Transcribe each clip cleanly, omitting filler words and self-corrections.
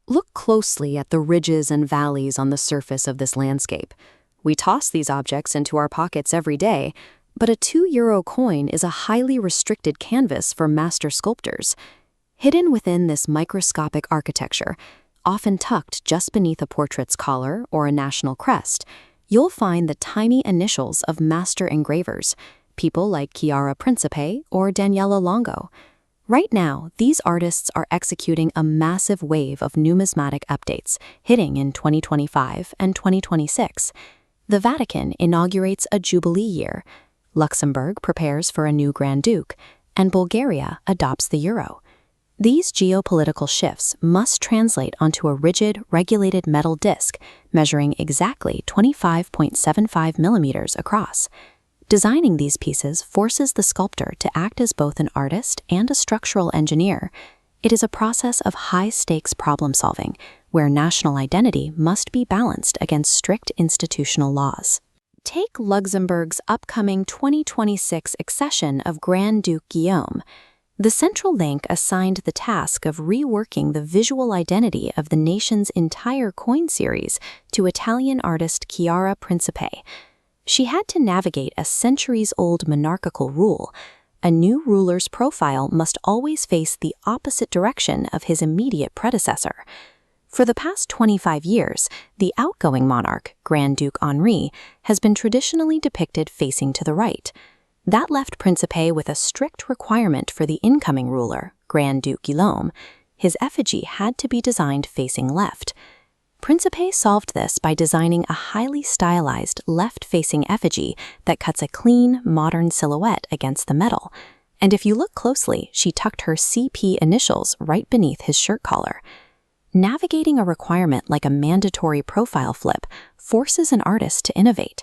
Look closely at the ridges and valleys on the surface of this landscape. We toss these objects into our pockets every day, but a €2 coin is a highly restricted canvas for master sculptors. Hidden within this microscopic architecture, often tucked just beneath a portrait's collar or a national crest, you'll find the tiny initials of master engravers, people like Chiara Principe or Daniela Longo. Right now, these artists are executing a massive wave of numismatic updates, hitting in 2025 and 2026. The Vatican inaugurates a Jubilee year, Luxembourg prepares for a new Grand Duke, and Bulgaria adopts the euro. These geopolitical shifts must translate onto a rigid, regulated metal disc measuring exactly 25.75 millimeters across. Designing these pieces forces the sculptor to act as both an artist and a structural engineer. It is a process of high-stakes problem-solving, where national identity must be balanced against strict institutional laws. Take Luxembourg's upcoming 2026 accession of Grand Duke Guillaume. The central link assigned the task of reworking the visual identity of the nation's entire coin series to Italian artist Chiara Principe. She had to navigate a centuries-old monarchical rule. A new ruler's profile must always face the opposite direction of his immediate predecessor. For the past 25 years, the outgoing monarch, Grand Duke Henri, has been traditionally depicted facing to the right. That left Principe with a strict requirement for the incoming ruler, Grand Duke Guillaume. His effigy had to be designed facing left. Principe solved this by designing a highly stylized left-facing effigy that cuts a clean, modern silhouette against the metal. And if you look closely, she tucked her CP initials right beneath his shirt collar. Navigating a requirement like a mandatory profile flip forces an artist to innovate.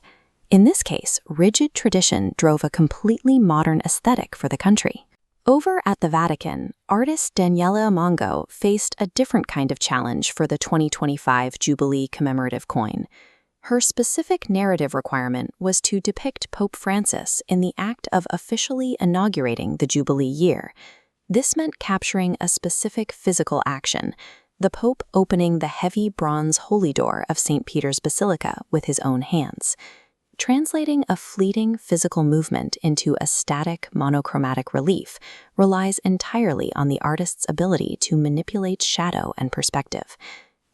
In this case, rigid tradition drove a completely modern aesthetic for the country. Over at the Vatican, artist Daniela Longo faced a different kind of challenge for the 2025 Jubilee commemorative coin. Her specific narrative requirement was to depict Pope Francis in the act of officially inaugurating the Jubilee year. This meant capturing a specific physical action, the Pope opening the heavy bronze holy door of St. Peter's Basilica with his own hands. Translating a fleeting physical movement into a static monochromatic relief relies entirely on the artist's ability to manipulate shadow and perspective.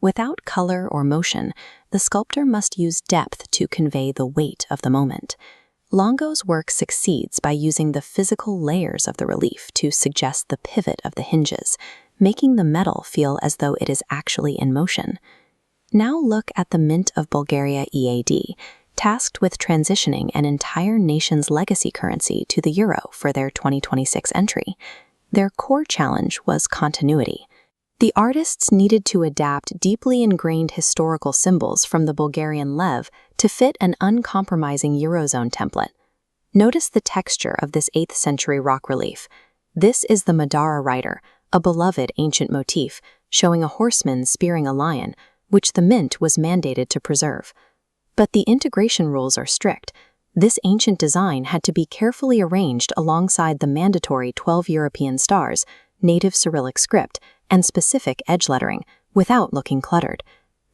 Without color or motion, the sculptor must use depth to convey the weight of the moment. Longo's work succeeds by using the physical layers of the relief to suggest the pivot of the hinges, making the metal feel as though it is actually in motion. Now look at the Mint of Bulgaria EAD, tasked with transitioning an entire nation's legacy currency to the euro for their 2026 entry. Their core challenge was continuity. The artists needed to adapt deeply ingrained historical symbols from the Bulgarian lev to fit an uncompromising Eurozone template. Notice the texture of this 8th century rock relief. This is the Madara rider, a beloved ancient motif, showing a horseman spearing a lion, which the Mint was mandated to preserve. But the integration rules are strict. This ancient design had to be carefully arranged alongside the mandatory 12 European stars, native Cyrillic script, and specific edge lettering, without looking cluttered.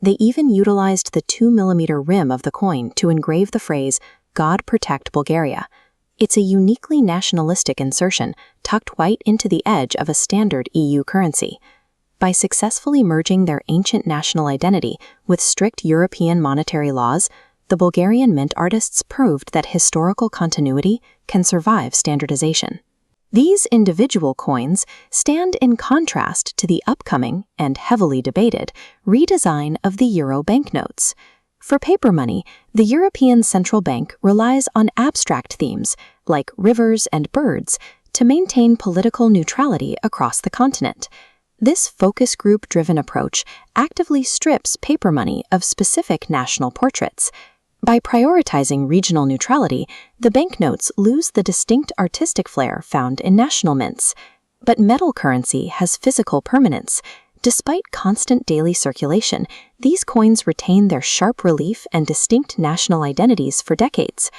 They even utilized the 2mm rim of the coin to engrave the phrase, "God protect Bulgaria." It's a uniquely nationalistic insertion, tucked right into the edge of a standard EU currency. By successfully merging their ancient national identity with strict European monetary laws, the Bulgarian mint artists proved that historical continuity can survive standardization. These individual coins stand in contrast to the upcoming and heavily debated redesign of the euro banknotes. For paper money, the European Central Bank relies on abstract themes, like rivers and birds, to maintain political neutrality across the continent. This focus group-driven approach actively strips paper money of specific national portraits. By prioritizing regional neutrality, the banknotes lose the distinct artistic flair found in national mints. But metal currency has physical permanence. Despite constant daily circulation, these coins retain their sharp relief and distinct national identities for decades.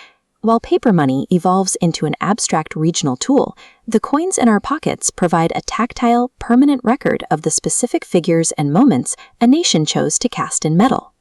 While paper money evolves into an abstract regional tool, the coins in our pockets provide a tactile, permanent record of the specific figures and moments a nation chose to cast in metal.